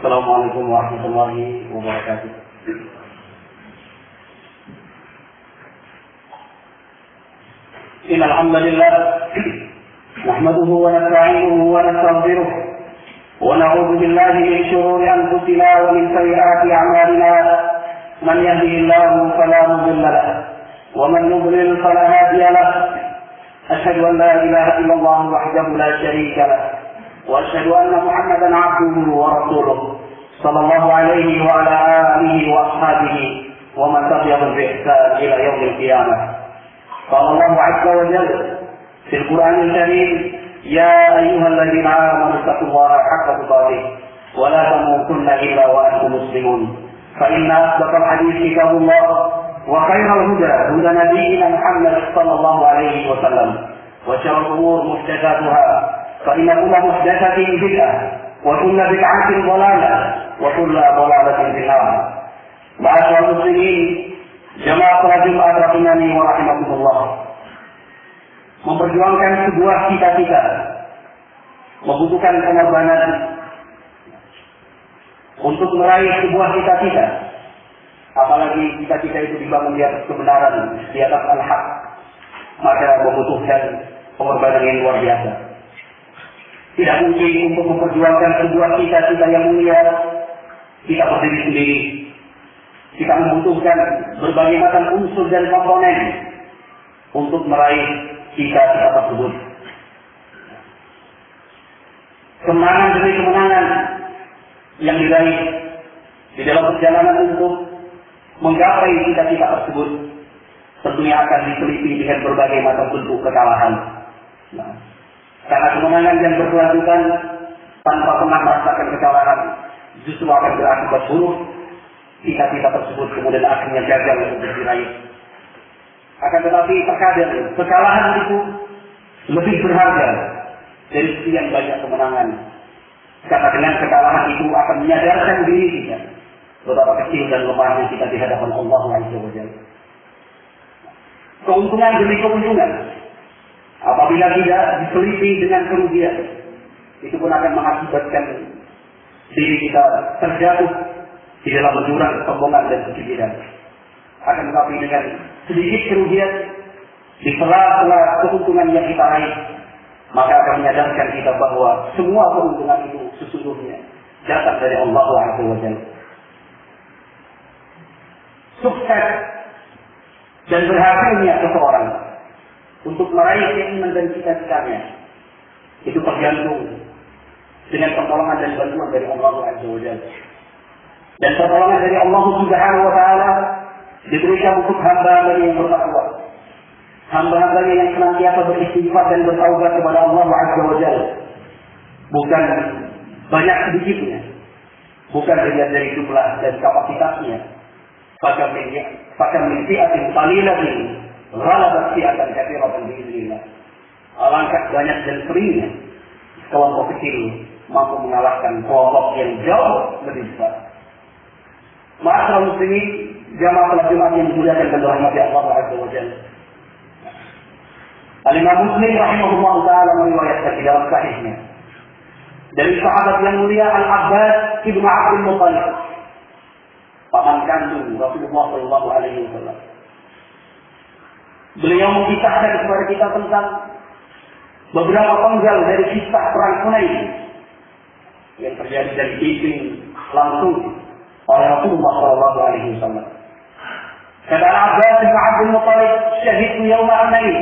Assalamualaikum warahmatullahi wabarakatuh. Innal hamdalillah nahmaduhu wa nasta'inuhu wa nastaghfiruh wa na'udzu billahi min shururi anfusina wa min sayyiati a'malina. Man yahdihillahu fala mudilla lahu wa man yudlil fala hadiya lahu. Asyhadu an la ilaha illallah wahdahu la syarika lahu wa asyhadu anna Muhammadan 'abduhu wa rasuluh sallallahu alaihi wa ala alihi wa ashabihi wa man tabi'ahum bi ihsan ila yaumil qiyamah. Qala Allahu 'azza wa jalla fil Qur'anil Karim, ya ayyuhalladzina amanu taqullaha haqqa tuqatih wa la tamutunna illa wa antum muslimun. Fa inna asdaqal hadithi kitabullah wa khairal huda huda nabiyyina Muhammad sallallahu alaihi wa sallam wa syarrul umur muhdatsatuha fa inna kulla muhdatsatin bid'ah wa kulla bid'atin dhalalah wa kulla dhalalatin fil nar. Ma'asyiral muslimin, jamaah salat Jumat rahimani wa rahimakumullah. Memperjuangkan sebuah cita-cita membutuhkan pengorbanan. Untuk meraih sebuah cita-cita, apalagi cita-cita itu dibangun di atas kebenaran, di atas al-haq, maka membutuhkan pengorbanan yang luar biasa. Tidak mungkin untuk memperjuangkan sebuah cita-cita yang mulia kita berdiri sendiri. Kita membutuhkan berbagai macam unsur dan komponen untuk meraih cita-cita tersebut. Kemenangan demi kemenangan yang diraih di dalam perjalanan untuk menggapai cita-cita tersebut tentunya akan diteliti dengan berbagai macam bentuk kekalahan. Karena kemenangan yang berkelanjutan tanpa pernah merasakan kekalahan justru akan berakibat buruk. Cita-cita tersebut kemudian akhirnya gagal untuk diraih. Akan tetapi terkadang kekalahan itu lebih berharga dari sekian banyak kemenangan. Karena dengan kekalahan itu akan menyadarkan diri kita betapa kecil dan lemahnya kita di hadapan Allah Azza wa Jalla. Keuntungan demi keuntungan, apabila tidak diteliti dengan kerugian, itu pun akan mengakibatkan diri kita terjatuh di dalam jurang kesombongan dan kekibiran. Akan tetapi dengan sedikit kerugian di sela-sela keuntungan yang kita raih, maka akan menyadarkan kita bahwa semua keuntungan itu sesungguhnya datang dari Allah Azza wa Jalla. Sukses dan berhasilnya seseorang untuk meraih keinginan dan cita-citanya itu tergantung dengan pertolongan dan bantuan dari Allah Azza wa Jalla. Dan pertolongan dari Allah Subhanahu wa taala diberikan untuk hamba-hambanya yang bertakwa, hamba-hambanya yang senantiasa beristighfar dan bertaubat kepada Allah Azza wa Jalla. Bukan banyak sedikitnya, bukan dilihat dari jumlah dan kapasitasnya. Bahkan min fi'atin qalilatin ghalabat fi'atan katsiratan bi'iznillah. Alangkah banyak dan seringnya kelompok kecil mampu mengalahkan kelompok yang jauh lebih besar. Ma'asyiral muslimin, jamaah salat Jumat yang dimuliakan dan dirahmati Allah Azza wa Jalla. Al-Imam Muslim rahimahullah taala meriwayatkan di dalam sahihnya dari sahabat yang mulia Al-Abbas ibnu Abdul Muttalib, paman kandung Rasulullah sallallahu alaihi wasallam. Beliau mengisahkan kepada kita tentang beberapa penggal dari kisah perang Hunain yang terjadi dan dipimpin langsung oleh Rasulullah sallallahu alaihi wasallam. Kata Al-Abbas ibnu Abdul Muttalib, "Syahidtu yawma Hunain."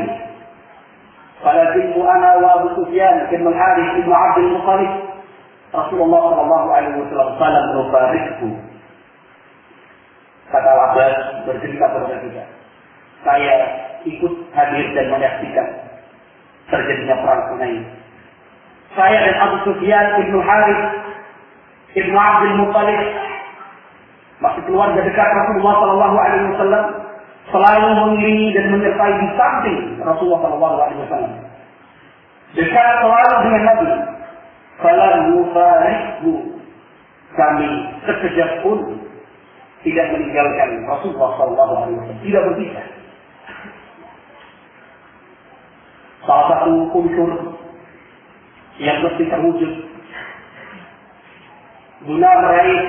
Falazimtu ana wa Abu Sufyan bin Al-Harith bin Abdul Muttalib. Rasulullah sallallahu alaihi wasallam salam nufarikku. Kata Al-Abbas bercerita kepada kita, saya ikut hadir dan menyaksikan terjadinya perang Hunain. Saya dan Abu Sufyan bin Harith bin Abdul Muttalib, masih keluarga dekat Rasulullah sallallahu alaihi wasallam, selalu mengiringi dan menyertai di samping Rasulullah sallallahu alaihi wasallam. Dekat selalu dengan Nabi. Falam yufarikhu, kami sekejap pun tidak meninggalkan Rasulullah sallallahu alaihi wasallam, tidak berpisah. Salah satu unsur yang mesti terwujud guna meraih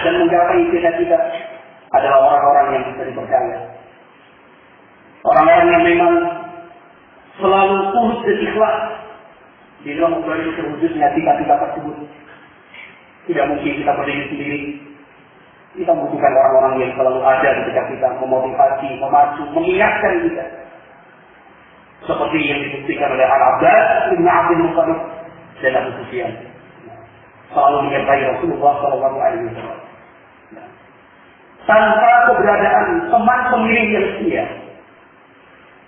dan menggapai cita-cita adalah orang-orang yang bisa dipercaya. Orang-orang yang memang selalu tulus dan ikhlas di dalam membantu terwujudnya cita-cita tersebut. Tidak mungkin kita berdiri sendiri. Kita membutuhkan orang-orang yang selalu ada ketika kita memotivasi, memacu, mengingatkan kita. Seperti yang dibuktikan oleh Al-Abbas bin Abdul Muttalib dan Abu Sufyan. Selalu menyertai Rasulullah SAW. Tanpa keberadaan teman pemimpin yang setia,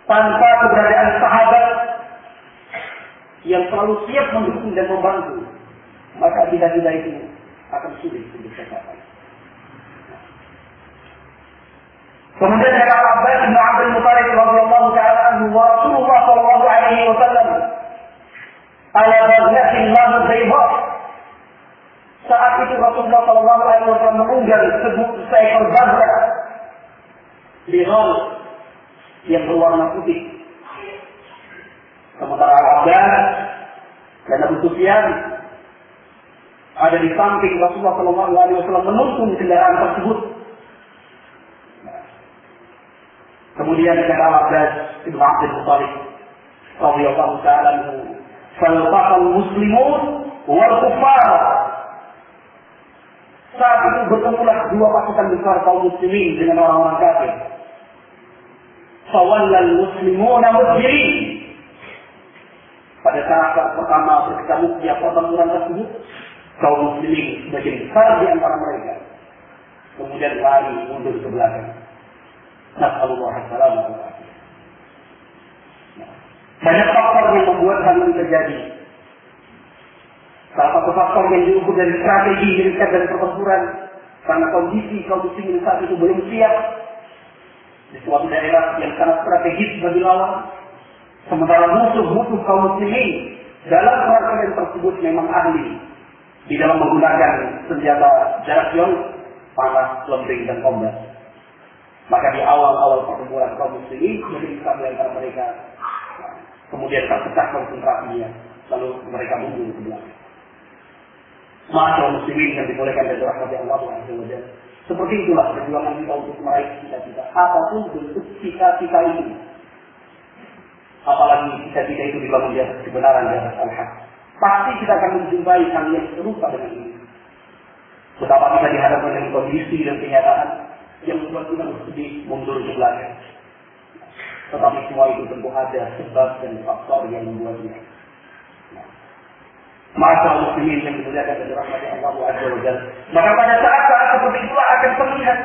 tanpa keberadaan sahabat yang selalu siap mendukung dan membantu, maka cita-cita itu akan sulit untuk tercapai. Kemudian dari Al-Abbas bin Abdul Muttalib radhiyallahu taala anhu, Rasulullah sallallahu alaihi wasallam ala baghlatin lahu bayda. Saat itu Rasulullah sallallahu alaihi wasallam menunggang seekor baglah lighal yang berwarna putih. Sementara Al-Abbas dan Abu Sufyan ada di samping Rasulullah sallallahu alaihi wasallam menuntun kendaraan tersebut. Kemudian kata Al-Abbas bin Abdul Muttalib radhiyallahu ta'ala anhu, "Faltaqal muslimun wal kuffar." Saat itu bertemulah dua pasukan besar kaum muslimin dengan orang-orang kafir. Fawallal muslimuna mudbirin. Pada saat pertama berketemu di pertempuran tersebut, kaum muslimin sebagian besar di antara mereka kemudian lari mundur ke belakang. Nasallallahu alaihi wasallam. Banyak faktor yang membuat hal ini terjadi. Salah satu faktor yang diukur dari strategi militer dan pertempuran, karena kondisi kaum muslimin saat itu belum siap di suatu daerah yang sangat strategis bagi lawan. Sementara musuh-musuh kaum muslimin dalam perang tersebut memang ahli di dalam menggunakan senjata jarak jauh, panah, lembing, dan tombak. Maka di awal-awal pertempuran kaum muslimin menjadi satu antara mereka, kemudian terpecah konsentrasinya, lalu mereka mundur ke belakang. Maka kaum muslimin yang dibolehkan dari rahmat Allah SWT. Seperti itulah perjuangan kita untuk meraih cita-cita. Apapun bentuk cita-cita itu, apalagi cita-cita itu dibangun di atas kebenaran, di atas al-haq, pasti kita akan menjumpai hal yang serupa dengan ini. Betapa kita dihadapkan dengan kondisi dan kenyataan yang membuat kita bersedih mundur ke belakang. Tetapi semua itu tentu ada sebab dan faktor yang membuatnya. Maka muslimin yang dimuliakan dari rahmat Allah Azza wa Jalla. Maka pada saat-saat seperti itulah akan terlihat,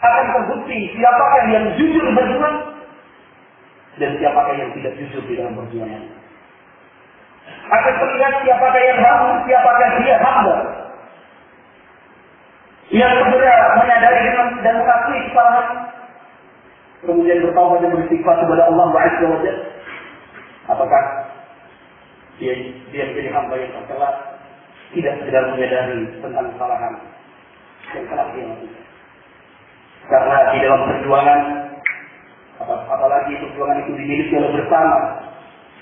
akan terbukti siapakah yang jujur berjuang dan siapakah yang tidak jujur di dalam perjuangan. Akan terlihat siapakah yang bangun, siapakah dia hamba yang segera menyadari dan mengakui kesalahan, kemudian bertaubat dan beristighfar kepada Allah Azza wa Jalla. Apakah dia menjadi hamba yang tercela, tidak sekedar menyadari tentang kesalahan yang telah dia lakukan? Karena di dalam perjuangan, apalagi perjuangan itu dimiliki oleh bersama,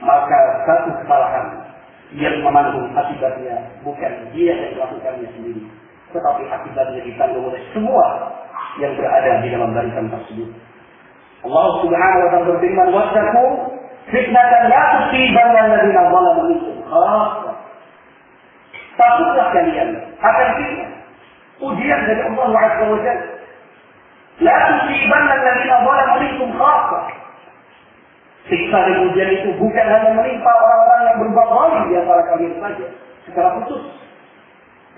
maka satu kesalahan yang menanggung akibatnya bukan dia yang melakukannya sendiri, tetapi akibatnya ditanggung oleh semua yang berada di dalam barisan tersebut. Allah Subhanahu wa taala berfirman, "Wattaqu fitnatan la tusibanna alladziina zalamu minkum khassah." Takutlah kalian akan fitnah, ujian dari Allah Azza wa Jalla. La tusibanna alladziina zalamu minkum khassah. Siksa dan ujian itu bukan hanya menimpa orang-orang yang berbuat zalim di antara kalian saja secara khusus,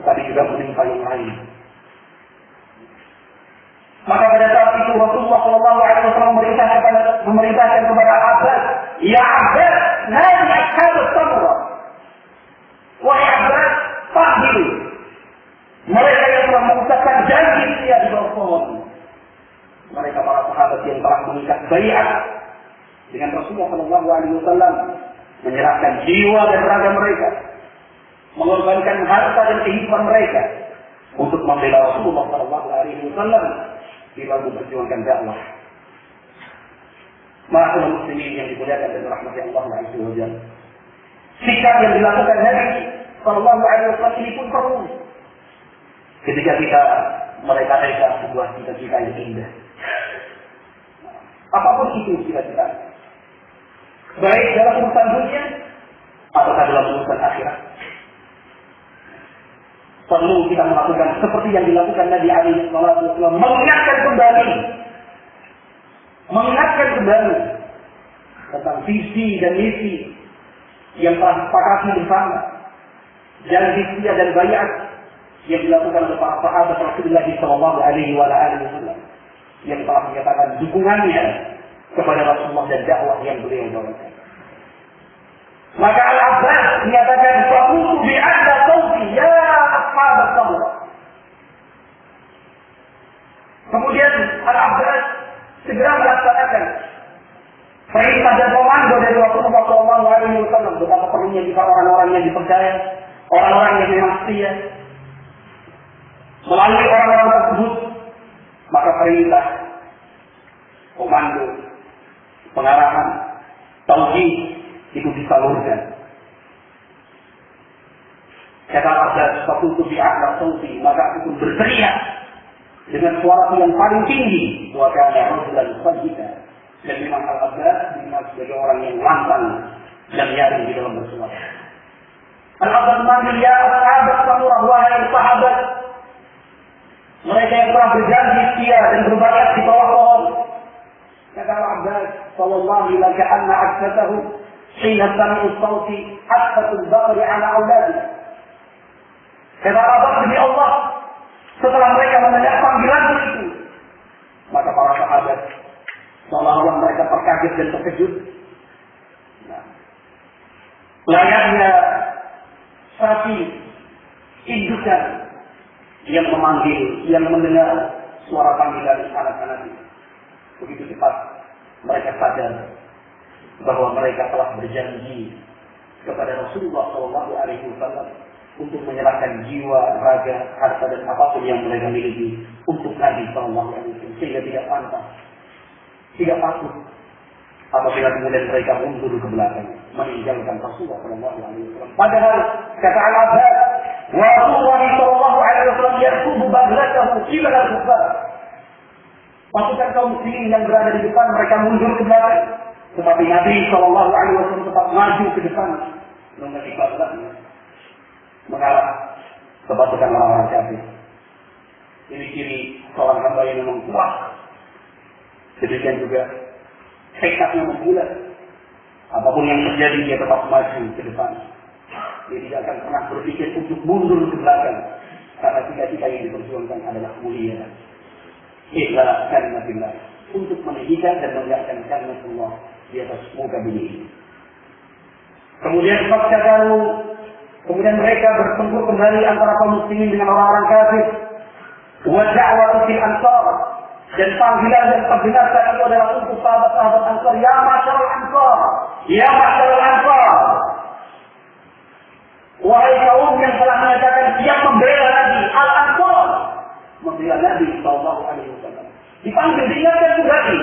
tetapi juga menimpa yang lain. Maka pada saat itu Rasulullah SAW memerintahkan kepada Abbas, "Ya Abbas, nadi ashab as-samra." Wahai Abbas, panggil mereka yang telah mengucapkan janji setia di bawah pohon. Mereka para sahabat yang telah mengikat baiat dengan Rasulullah SAW, menyerahkan jiwa dan raga mereka, mengorbankan harta dan kehidupan mereka untuk membela Rasulullah SAW di dalam memperjuangkan dakwah. Ma'asyiral muslimin yang dimuliakan dan dirahmati Allah Azza wa Jalla. Sikap yang dilakukan Nabi Sallallahu Alaihi Wasallam ini pun perlu ketika kita mereka sebuah cita-cita yang indah. Apapun itu cita-cita, baik dalam urusan dunia atau dalam urusan akhirat, perlu kita melakukan seperti yang dilakukan Nabi alaihi wasallam, mengingatkan kembali tentang visi dan misi yang telah disepakati bersama, dan visi dan bayat yang dilakukan oleh para sahabat Rasulullah sallallahu alaihi wasallam yang telah menyatakan dukungannya kepada Rasulullah dan dakwah yang beliau bawakan. Maka Al-Abbas menyatakan, "Faqutu bi'adla sawti ya ashab as-sabr." Kemudian Al-Abbas segera melaksanakan perintah dan komando dari Rasulullah sallallahu alaihi wasallam, betapa perlunya jika orang-orang yang dipercaya, orang-orang yang memang setia, melalui orang-orang tersebut, maka perintah, komando, pengarahan, tauhid itu disalurkan. Kata Abbas, "Faqutu bi'adla sawti," maka aku pun berteriak dengan suara yang paling tinggi, "Wa kana rajulan sajida." Dan memang Al-Abbas dikenal sebagai orang yang lantang dan yakin di dalam bersuara. Al-Abbas memanggil, "Ya sahabat samurah, wahai sahabat, mereka yang telah berjanji setia dan berbayat di bawah pohon." Kata Al-Abbas, "Sallallahu alaihi ka'anna aksatahu hina sami'u sawti aksatul baqri ala awladihi." Kata Al-Abbas, demi Allah, setelah mereka mendengar panggilan itu, maka para sahabat seolah-olah mereka terkaget dan terkejut. Layaknya sapi indukan yang memanggil, yang mendengar suara panggilan anak-anaknya. Begitu cepat mereka sadar bahwa mereka telah berjanji kepada Rasulullah SAW untuk menyerahkan jiwa, raga, harta dan apapun yang mereka miliki untuk Nabi SAW, sehingga tidak pantas, tidak patut apabila kemudian mereka mundur ke belakang meninggalkan Rasulullah SAW. Padahal kata Al-Abbas, wa Rasulullah SAW yaktubu baghlatahu qibala al-kuffar. Pasukan kaum muslimin yang berada di depan mereka mundur ke belakang, tetapi Nabi SAW tetap maju ke depan mengenai baglatnya, mengarah ke pasukan orang-orang kafir. Ini ciri seorang hamba yang memang kuat. Demikian juga tekadnya membulat. Apapun yang terjadi dia tetap maju ke depan. Dia tidak akan pernah berpikir untuk mundur ke belakang, karena cita-cita yang diperjuangkan adalah mulia. Ikhlas kalimatillah, untuk meninggikan dan menegakkan kalimat Allah di atas muka bumi ini. Kemudian mereka bertempur kembali antara kaum muslimin dengan orang-orang kafir. Wa da'watu fil ansar, dan panggilan dan perdengaran itu adalah untuk sahabat-sahabat Ansar, ya masyarul Ansar, ya masyarul Ansar. Wahai kaum yang telah menyatakan siap membela Nabi, Al-Ansar, membela Nabi SAW. Dipanggil, diingatkan kembali.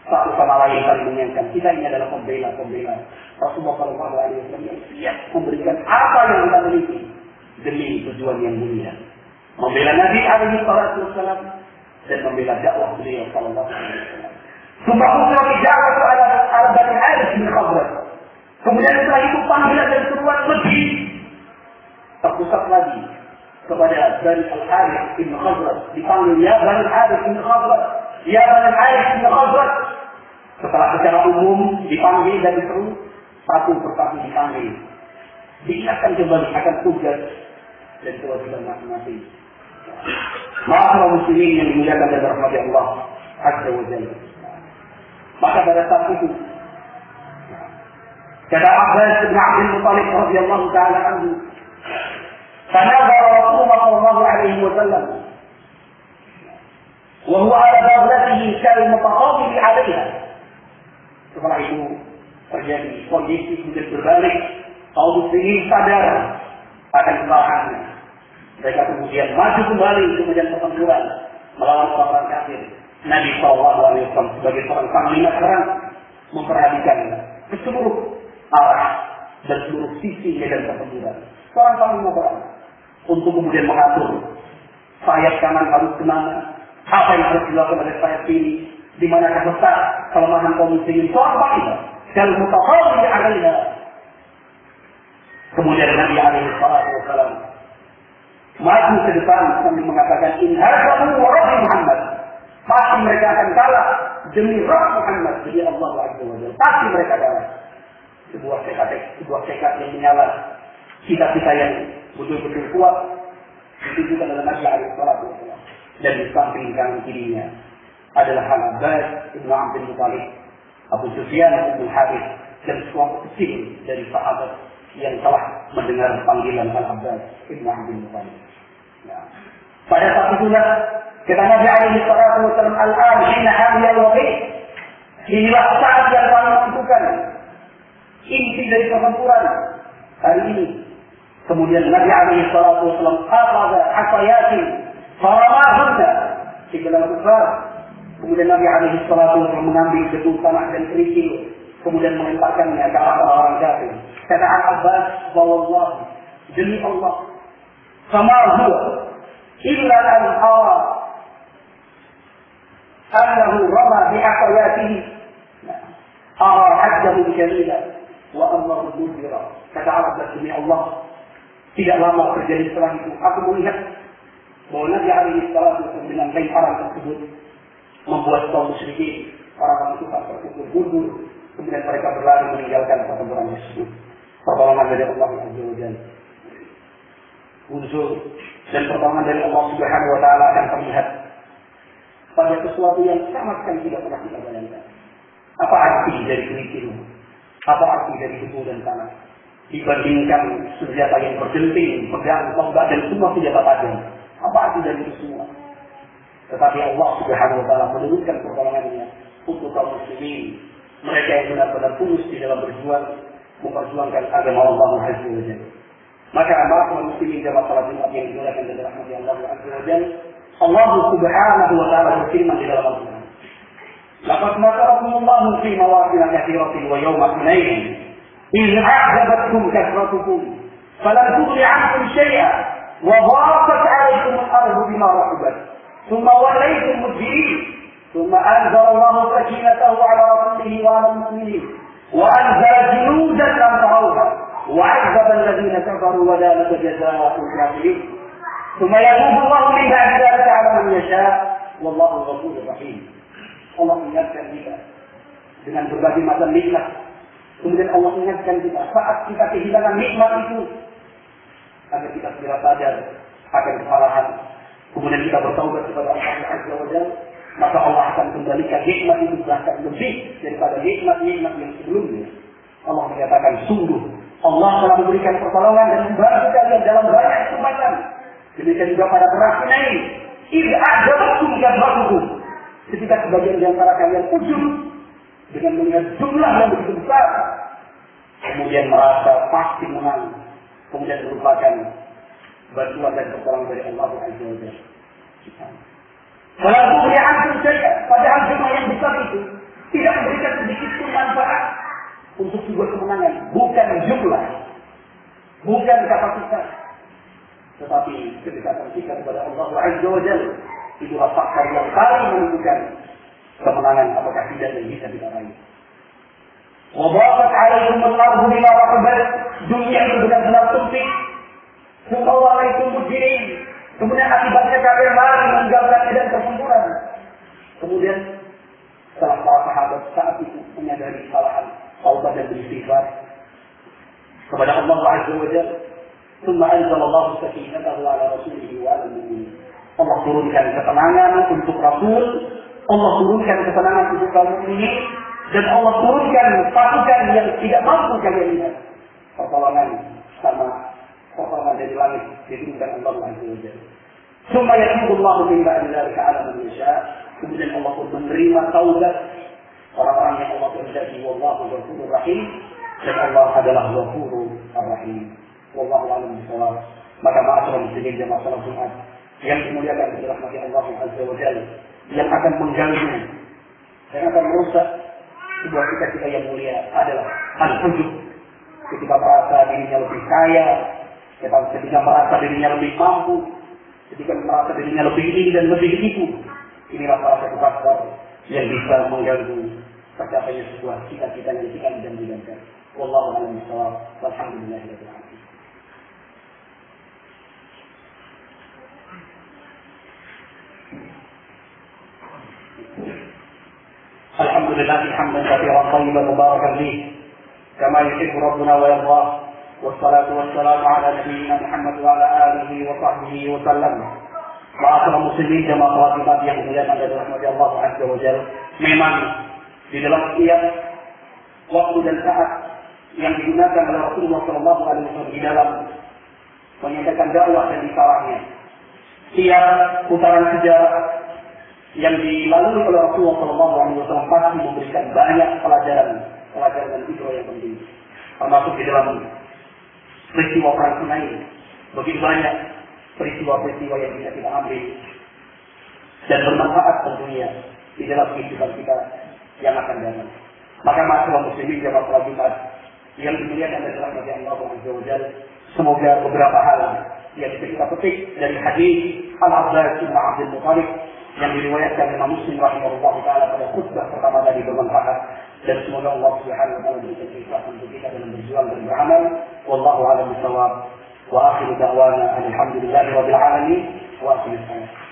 Satu sama lain saling mengingatkan, kita ini adalah pembela Rasulullah SAW yang siap memberikan apa yang kita miliki demi tujuan yang mulia, membela Nabi SAW dan membela dakwah beliau sallallahu alaihi wasallam. Subhanallah, dakwah ala Bani Harith bin Khazraj. Kemudian setelah itu panggilan dan seruan lebih terpusat lagi kepada Bani Al-Harith bin Khazraj. Dipanggil, ya Bani Harith bin Khazraj, ya Bani Harith bin Khazraj. Setelah secara umum dipanggil dan diseru, satu persatu dipanggil, diingatkan kembali akan tugas dan kewajiban masing-masing. Ma'asyiral muslimin yang dimuliakan dan dirahmati Allah Azza wa Jalla. Maka pada saat itu kata Abbas bin Abdul Muttalib radhiyallahu taala anhu, "Tanazara Rasulullah sallallahu alaihi wasallam wa huwa ala baghlatihi kal-mutaqabil 'alayha." Setelah itu terjadi kondisi kemudian berbalik, kaum muslimin sadar akan kesalahannya. Mereka kemudian maju kembali, kemudian pertempuran melawan orang kafir. Nabi SAW sebagai seorang panglima perang memperhatikan ke seluruh arah dan seluruh sisi medan pertempuran. Seorang panglima perang untuk kemudian mengatur sayap kanan harus kemana, apa yang harus dilakukan oleh sayap kiri, di mana letak kelemahan kaum muslimin. Seorang panglima dan mutaqabbil alaiha. Kemudian Nabi alaihi salatu wasallam maju ke depan sambil mengatakan, in hadzamu wa rabbi Muhammad. Pasti mereka akan kalah demi Rabb Muhammad, demi Allah Azza wa Jalla. Pasti mereka kalah. Sebuah tekad yang menyala, cita-cita yang betul-betul kuat ditujukan oleh Nabi alaihi salatu wasallam. Dan di samping kanan kirinya adalah Al-Abbas Ibn Abdul Muttalib, Abu Sufyan Ibn Harith, dan sekelompok kecil dari sahabat yang telah mendengar panggilan Al-Abbas Ibn Abdul Muttalib. Ya. Pada saat itulah kata Nabi alaihi salatu wasallam, al-an hina hamiyal waqi'. Inilah saat yang paling menentukan inti dari pertempuran hari ini. Kemudian Nabi alaihi salatu wasallam akhadha hasayatin faramahunna qibla al-kufar. Kemudian Nabi alaihi salatu wasallam mengambil gedung tanah dan kerikil, kemudian melemparkannya ke arah orang kafir. Kata Al-Abbas, wallahu, demi Allah, sama huwa illa an ara annahu rama bi'aqayatihi ara hajjahu jamila wa annahu mudbira. Kata Al-Abbas, demi Allah, tidak lama terjadi setelah itu aku melihat bahwa Nabi alaihi salatu wasallam dengan lemparan tersebut membuat kaum musyrikin, orang-orang kafir terpukul mundur, kemudian mereka berlari meninggalkan pertempuran tersebut. Pertolongan dari Allah Azza wa Jalla muncul, dan pertolongan dari Allah Subhanahu wa taala akan terlihat pada sesuatu yang sama sekali tidak pernah kita bayangkan. Apa arti dari kerikil? Apa arti dari gedung dan tanah dibandingkan senjata yang berdenting, pedang, tombak, dan semua senjata tajam? Apa arti dari itu semua? Tetapi Allah Subhanahu wa taala menurunkan pertolongannya untuk kaum muslimin, mereka yang benar-benar tulus di dalam berjuang memperjuangkan agama Allah Azza wa Jalla. Maka kaum muslimin jamaah salat Jumat yang dimuliakan oleh rahmat Allah Azza wa Jalla, Allah Subhanahu wa taala berfirman di dalam Al-Qur'an, laqad nasarakumullahu fi mawatin katsiratin wa yawma hunain idh a'jabatkum kathratukum falam tughni 'ankum shay'an wa dhaqat 'alaykum al-ardu bima rahabat thumma wallaytum mudbirin thumma anzala Allahu sakinatahu 'ala rasulihi wa 'ala al-mu'minin wa anzala junudan lam tarawha wa 'azzaba alladhina kafaru wa dhalika jazaa'u al-kafirin thumma yatubu Allahu min ba'di dhalika 'ala man yasha' wallahu ghafurur rahim. Allah ingatkan kita dengan berbagai macam nikmat. Kemudian Allah ingatkan kita saat kita kehilangan nikmat itu agar kita segera sadar akan kesalahan. Kemudian kita bertaubat kepada Allah Azza wa Jalla, maka Allah akan kembalikan nikmat itu bahkan lebih daripada nikmat-nikmat yang sebelumnya. Allah menyatakan, sungguh Allah telah memberikan pertolongan dan membantu kalian dalam banyak kesempatan. Demikian juga pada perang Hunain. Idh a'jabatkum kathratukum. Ketika sebagian di antara kalian ujub dengan melihat jumlah yang begitu besar, kemudian merasa pasti menang, kemudian merupakan bantuan dan pertolongan dari Allah Azza wa Jalla. Kalau beri'antum syai'an, padahal jumlah yang besar itu tidak memberikan sedikit pun manfaat untuk sebuah kemenangan. Bukan jumlah, bukan kapasitas, tetapi kedekatan kita kepada Allah Azza wa Jalla. Itulah faktor yang paling menentukan kemenangan apakah tidak yang bisa kita raih. Wadaqat 'alaikum al-ardu bima rahabat, dunia itu benar-benar sempit. Thumma wallaytum mudbirin. Kemudian akibatnya kalian lari meninggalkan medan pertempuran. Kemudian setelah para sahabat saat itu menyadari kesalahan, taubat dan beristighfar kepada Allah Azza wa Jalla, thumma anzalallahu sakinatahu 'ala rasulihi wa 'ala al-mu'minin. Allah turunkan ketenangan untuk Rasul, Allah turunkan ketenangan untuk kaum mukminin, dan Allah turunkan pasukan yang tidak mampu kalian lihat. Pertolongan sama pertolongan dari langit diturunkan Allah Azza wa Jalla. Summa yatubu Allahu min ba'di dzalika 'ala man yasha'. Kemudian Allah pun menerima taubat orang-orang yang Allah kehendaki. Wallahu ghafurur rahim. Dan Allah adalah Ghafurur Rahim. Wallahu a'lam bishawab. Maka ma'asyiral muslimin jamaah salat Jumat yang dimuliakan oleh rahmat Allah Azza wa Jalla, yang akan mengganggu, yang akan merusak sebuah cita-cita yang mulia adalah al-ujub, ketika merasa dirinya lebih kaya, ketika merasa dirinya lebih mampu, ketika merasa dirinya lebih ini dan lebih itu. Inilah salah satu faktor yang bisa mengganggu tercapainya sebuah cita-cita yang kita janjikan. Wallahu a'lam bishawab. Walhamdulillahirabbil alamin. Alhamdulillah hamdan katsiran thayyiban mubarakan fihi kama yuhibbu rabbuna wa yardah. Wassalatu wassalamu ala nabiyyina Muhammad wa ala alihi wa sahbihi wa sallam. Ma'asyiral muslimin jamaah khotbah yang dimuliakan dan dirahmati Allah Azza wa Jalla. Memang di dalam setiap waktu dan saat yang digunakan oleh Rasulullah SAW di dalam menyampaikan dakwah dan risalahnya, setiap putaran sejarah yang dilalui oleh Rasulullah SAW pasti memberikan banyak pelajaran dan hikmah yang penting. Termasuk di dalam peristiwa perang Hunain, begitu banyak peristiwa-peristiwa yang bisa kita ambil dan bermanfaat tentunya di dalam kehidupan kita yang akan datang. Maka masalah muslimin jamaah salat Jumat yang dimuliakan dan dirahmati Allah Azza wa Jalla, semoga beberapa hal yang bisa kita petik dari hadis Al-Abbas bin Abdul Muttalib yang diriwayatkan Imam Muslim rahimahullah taala pada khutbah pertama tadi bermanfaat, dan semoga Allah Subhanahu wa taala memberikan keikhlasan untuk kita dalam berjuang dan beramal. Wallahu a'lam bishawab. Wa akhiru da'wana alhamdulillahi rabbil alamin wa aqim as-salat.